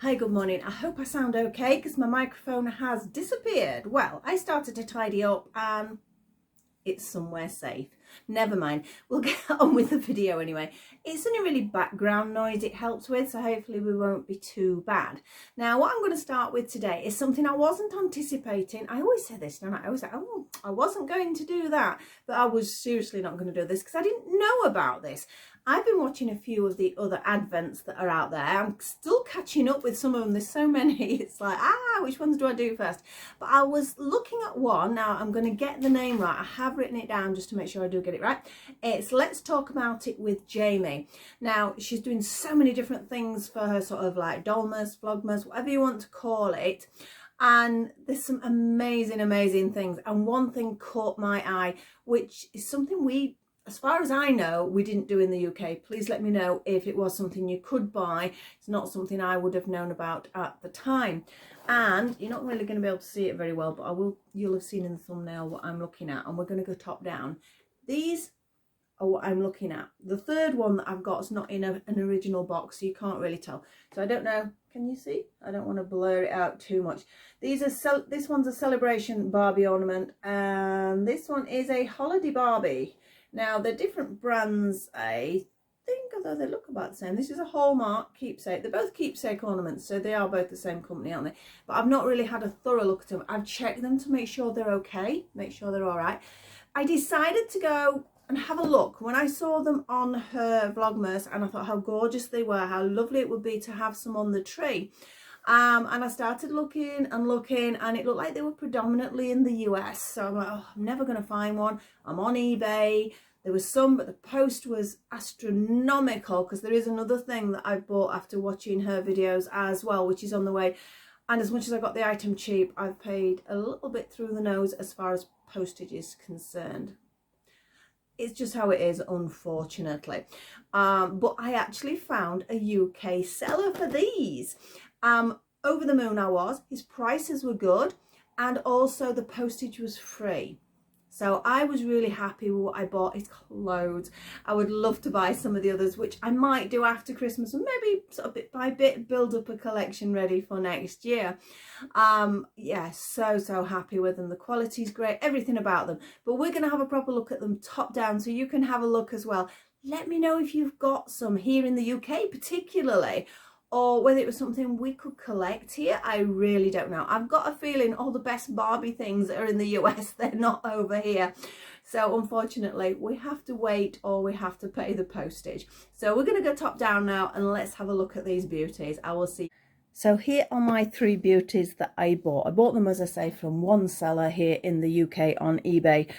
Hi, good morning. I hope I sound okay because my microphone has disappeared. Well, I started to tidy up and it's somewhere safe. Never mind. We'll get on with the video anyway. It's only really background noise it helps with, so hopefully we won't be too bad. Now, what I'm going to start with today is something I wasn't anticipating. I always say this, don't I? I always say, oh, I wasn't going to do that, but I was seriously not going to do this because I didn't know about this. I've been watching a few of the other advents that are out there. I'm still catching up with some of them. There's so many. It's like, which ones do I do first? But I was looking at one. Now, I'm going to get the name right. I have written it down just to make sure I do get it right. It's Let's Talk About It with Jamie. Now, she's doing so many different things for her sort of like Dolmas, Vlogmas, whatever you want to call it. And there's some amazing things. And one thing caught my eye, which is something we, as far as I know, we didn't do in the UK. Please let me know if it was something you could buy. It's not something I would have known about at the time. And you're not really going to be able to see it very well, but you'll have seen in the thumbnail what I'm looking at. And we're going to go top down. These are what I'm looking at. The third one that I've got is not in an original box, so you can't really tell. So I don't know. Can you see? I don't want to blur it out too much. This one's a celebration Barbie ornament, and this one is a holiday Barbie. Now, they're different brands, I think, although they look about the same. This is a Hallmark keepsake. They're both keepsake ornaments, so they are both the same company, aren't they? But I've not really had a thorough look at them. I've checked them to make sure they're okay, make sure they're all right. I decided to go and have a look when I saw them on her Vlogmas, and I thought how gorgeous they were, how lovely it would be to have some on the tree. And I started looking, and it looked like they were predominantly in the US. So I'm like, oh, I'm never going to find one. I'm on eBay. There was some, but the post was astronomical, because there is another thing that I bought after watching her videos as well, which is on the way. And as much as I got the item cheap, I've paid a little bit through the nose as far as postage is concerned. It's just how it is, unfortunately. But I actually found a UK seller for these. Over the moon I was. His prices were good, and also the postage was free. So I was really happy with what I bought. It's loads. I would love to buy some of the others, which I might do after Christmas, and maybe sort of bit by bit build up a collection ready for next year. Yeah, so happy with them. The quality's great, everything about them. But we're going to have a proper look at them top down, so you can have a look as well. Let me know if you've got some here in the UK particularly, or whether it was something we could collect here. I really don't know. I've got a feeling all the best Barbie things are in the US, they're not over here. So unfortunately, we have to wait, or we have to pay the postage. So we're going to go top down now, and let's have a look at these beauties. I will see. So here are my three beauties that I bought. I bought them, as I say, from one seller here in the UK on eBay.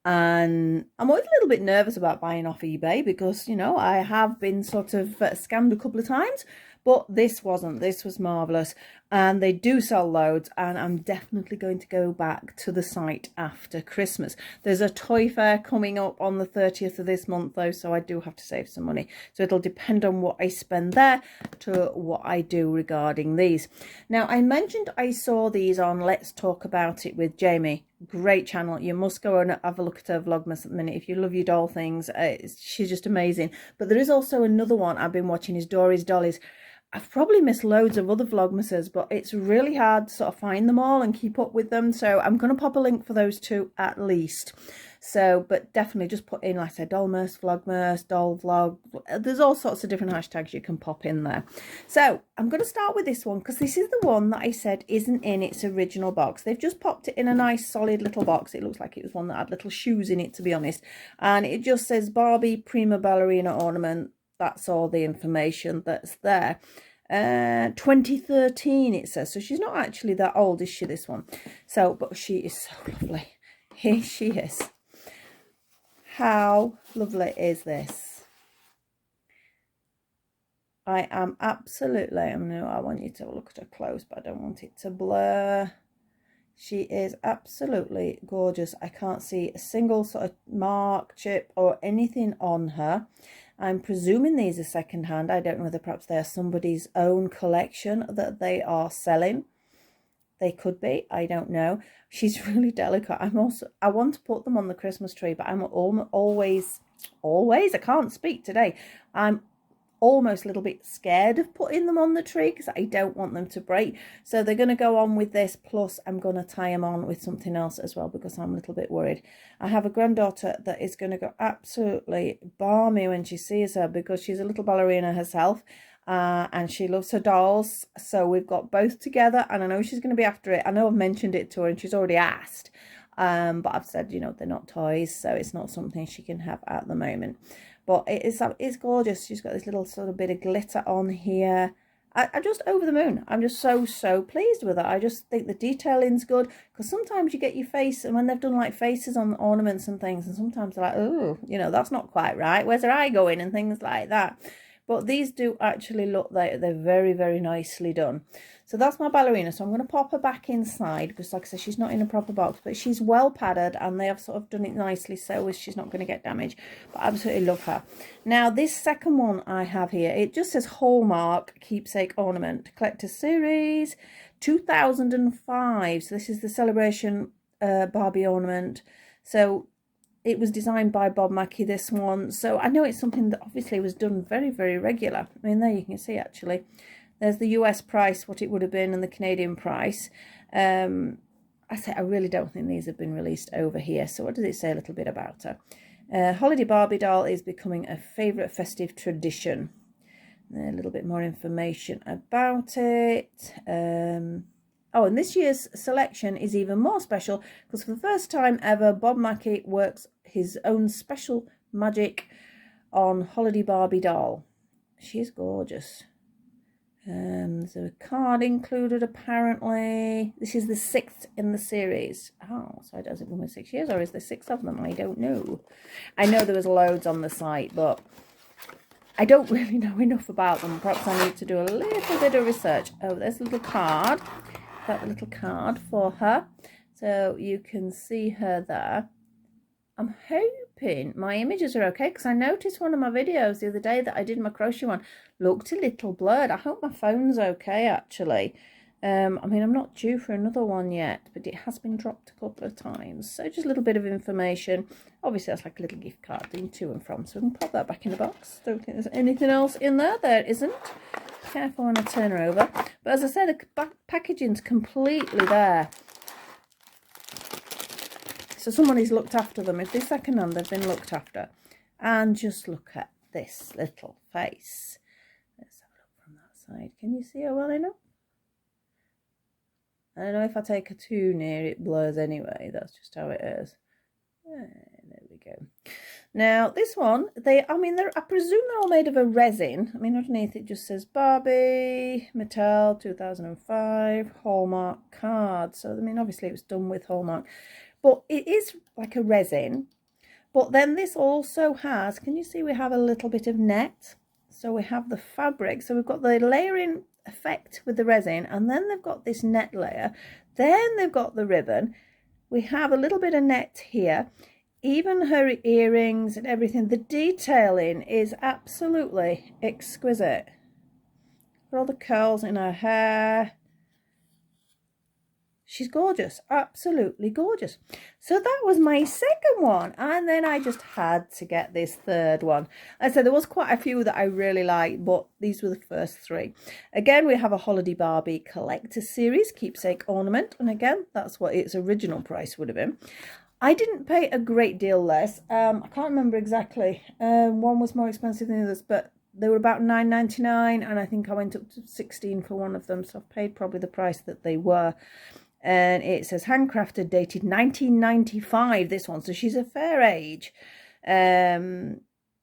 And I'm always a little bit nervous about buying off eBay because, you know, I have been sort of scammed a couple of times. But this wasn't. This was marvellous. And they do sell loads. And I'm definitely going to go back to the site after Christmas. There's a toy fair coming up on the 30th of this month, though. So I do have to save some money. So it'll depend on what I spend there to what I do regarding these. Now, I mentioned I saw these on Let's Talk About It with Jamie. Great channel. You must go and have a look at her Vlogmas at the minute if you love your doll things. She's just amazing. But there is also another one I've been watching, is Dory's Dollies. I've probably missed loads of other Vlogmases, but it's really hard to sort of find them all and keep up with them. So I'm going to pop a link for those two at least. So, but definitely just put in, like I said, Dollmas, Vlogmas, Doll Vlog. There's all sorts of different hashtags you can pop in there. So I'm going to start with this one, because this is the one that I said isn't in its original box. They've just popped it in a nice solid little box. It looks like it was one that had little shoes in it, to be honest. And it just says Barbie Prima Ballerina Ornament. That's all the information that's there. 2013 it says, so she's not actually that old, is she, this one? So, but she is so lovely. Here she is. How lovely is this? I am absolutely, I want you to look at her close, but I don't want it to blur. She is absolutely gorgeous. I can't see a single sort of mark, chip or anything on her. I'm presuming these are second hand. I don't know whether perhaps they're somebody's own collection that they are selling. They could be. I don't know. She's really delicate. I want to put them on the Christmas tree, but I'm always, I can't speak today. I'm almost a little bit scared of putting them on the tree because I don't want them to break. So they're going to go on with this, plus I'm going to tie them on with something else as well because I'm a little bit worried. I have a granddaughter that is going to go absolutely balmy when she sees her because she's a little ballerina herself. And she loves her dolls, so we've got both together, and I know she's going to be after it. I know I've mentioned it to her and she's already asked, but I've said, you know, they're not toys, so it's not something she can have at the moment. But it's gorgeous. She's got this little sort of bit of glitter on here. I'm just over the moon. I'm just so pleased with it. I just think the detailing's good, because sometimes you get your face, and when they've done like faces on ornaments and things, and sometimes they're like, oh, you know, that's not quite right, where's her eye going, and things like that. But these do actually look like they're very nicely done. So that's my ballerina. So I'm going to pop her back inside because, like I said, she's not in a proper box, but she's well padded and they have sort of done it nicely so she's not going to get damaged. But I absolutely love her. Now, this second one I have here, it just says Hallmark Keepsake Ornament Collector Series 2005. So this is the Celebration Barbie ornament. So it was designed by Bob Mackie, this one. So I know it's something that obviously was done very regular. I mean, there you can see actually. There's the US price, what it would have been, and the Canadian price. I really don't think these have been released over here. So what does it say a little bit about her? Holiday Barbie doll is becoming a favourite festive tradition. A little bit more information about it. Oh, and this year's selection is even more special because for the first time ever, Bob Mackie works his own special magic on Holiday Barbie doll. She is gorgeous. There's a card included apparently. This is the 6th in the series. Oh, so it hasn't been with 6 years, or is there 6 of them? I don't know. I know there was loads on the site, but I don't really know enough about them. Perhaps I need to do a little bit of research. Oh, there's a little card. Got a little card for her, so you can see her there. I'm hoping my images are okay, because I noticed one of my videos the other day that I did my crochet one looked a little blurred. I hope my phone's okay actually. I mean, I'm not due for another one yet, but it has been dropped a couple of times. So just a little bit of information. Obviously that's like a little gift card thing to and from, so we can pop that back in the box. Don't think there's anything else in there. There isn't. Careful when I turn her over. But as I said, the packaging's completely there. So somebody's looked after them. If they're second hand, they've been looked after. And just look at this little face. Let's have a look from that side. Can you see her well enough? I don't know if I take her too near, it blurs anyway. That's just how it is. There we go. Now this one, I presume they're all made of a resin. I mean, underneath it just says Barbie, Mattel, 2005, Hallmark card. So I mean, obviously it was done with Hallmark, but it is like a resin. But then this also has, can you see we have a little bit of net? So we have the fabric. So we've got the layering effect with the resin, and then they've got this net layer. Then they've got the ribbon. We have a little bit of net here. Even her earrings and everything, the detailing is absolutely exquisite. Got all the curls in her hair. She's gorgeous, absolutely gorgeous. So that was my second one, and then I just had to get this third one. I said there was quite a few that I really liked, but these were the first 3. Again, we have a Holiday Barbie Collector Series Keepsake Ornament, and again, that's what its original price would have been. I didn't pay a great deal less. I can't remember exactly. One was more expensive than the others, but they were about $9.99, and I think I went up to $16 for one of them, so I've paid probably the price that they were. And it says handcrafted, dated 1995, this one, so she's a fair age. Mind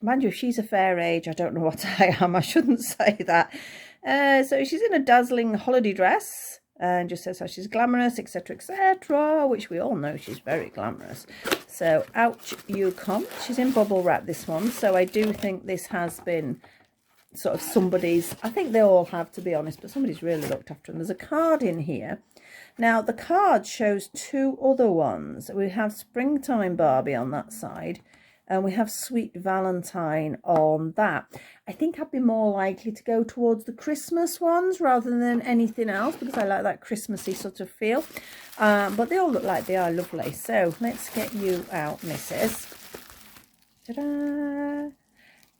you, if she's a fair age, I don't know what I am. I shouldn't say that. So she's in a dazzling holiday dress. And just says how she's glamorous, etc, etc, which we all know she's very glamorous. So out you come. She's in bubble wrap, this one, so I do think this has been sort of somebody's, I think they all have, to be honest, but somebody's really looked after them. There's a card in here. Now the card shows 2 other ones. We have Springtime Barbie on that side, and we have Sweet Valentine on that. I think I'd be more likely to go towards the Christmas ones rather than anything else, because I like that Christmassy sort of feel. But they all look like they are lovely. So let's get you out, missus. Ta-da!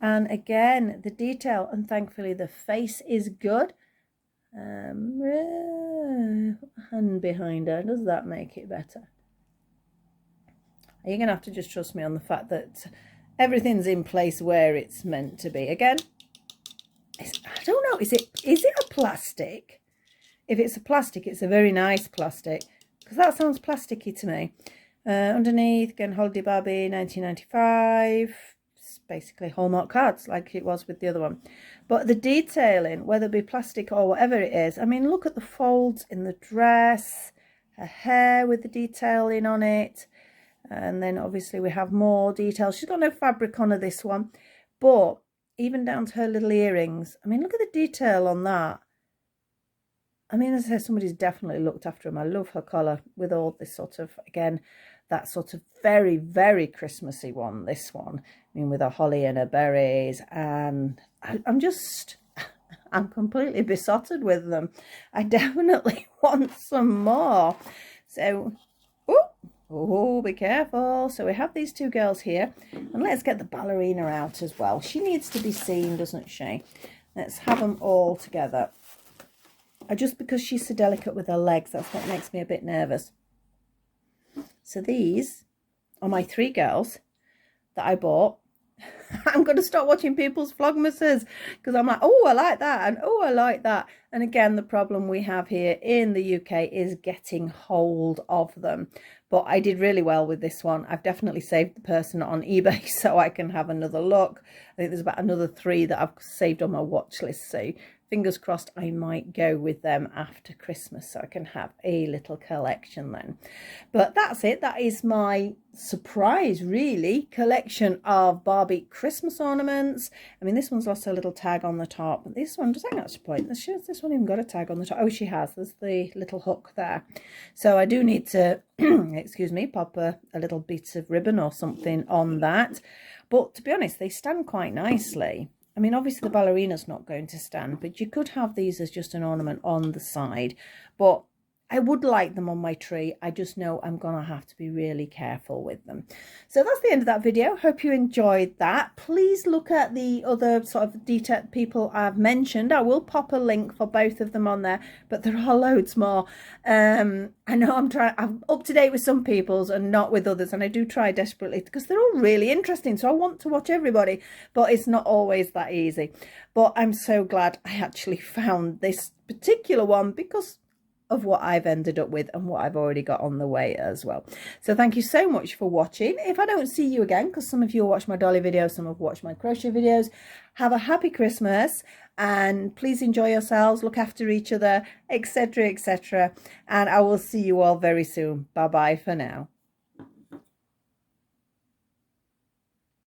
And again, the detail, and thankfully the face is good. Hand behind her, does that make it better? You're going to have to just trust me on the fact that everything's in place where it's meant to be. Again, I don't know, is it a plastic? If it's a plastic, it's a very nice plastic, because that sounds plasticky to me. Underneath, again, Holiday Barbie, 1995. It's basically Hallmark cards, like it was with the other one. But the detailing, whether it be plastic or whatever it is, I mean, look at the folds in the dress, her hair with the detailing on it. And then obviously we have more details. She's got no fabric on her, this one. But even down to her little earrings. I mean, look at the detail on that. I mean, as I said, somebody's definitely looked after him. I love her collar with all this sort of, again, that sort of very, very Christmassy one, this one. I mean, with her holly and her berries. And I'm completely besotted with them. I definitely want some more. So, oh, be careful. So we have these two girls here. And let's get the ballerina out as well. She needs to be seen, doesn't she? Let's have them all together. Just because she's so delicate with her legs, that's what makes me a bit nervous. So these are my three girls that I bought. I'm going to start watching people's vlogmases because I'm like, oh, I like that, and oh, I like that. And again, the problem we have here in the UK is getting hold of them. But I did really well with this one. I've definitely saved the person on eBay so I can have another look. I think there's about another 3 that I've saved on my watch list. So fingers crossed I might go with them after Christmas so I can have a little collection then. But that's it. That is my surprise, really, collection of Barbie Christmas ornaments. I mean, this one's lost a little tag on the top. But this one, does that actually point? This one even got a tag on the top. Oh, she has. There's the little hook there. So I do need to, excuse me, pop a little bit of ribbon or something on that. But to be honest, they stand quite nicely. I mean, obviously the ballerina's not going to stand, but you could have these as just an ornament on the side. But I would like them on my tree. I just know I'm going to have to be really careful with them. So that's the end of that video. Hope you enjoyed that. Please look at the other sort of detailed people I've mentioned. I will pop a link for both of them on there, but there are loads more. I know I'm up to date with some people's and not with others, and I do try desperately because they're all really interesting. So I want to watch everybody, but it's not always that easy. But I'm so glad I actually found this particular one because of what I've ended up with and what I've already got on the way as well. So thank you so much for watching. If I don't see you again, because some of you watch my dolly videos, some have watched my crochet videos, have a happy Christmas and please enjoy yourselves, look after each other, etc., etc. And I will see you all very soon. Bye bye for now.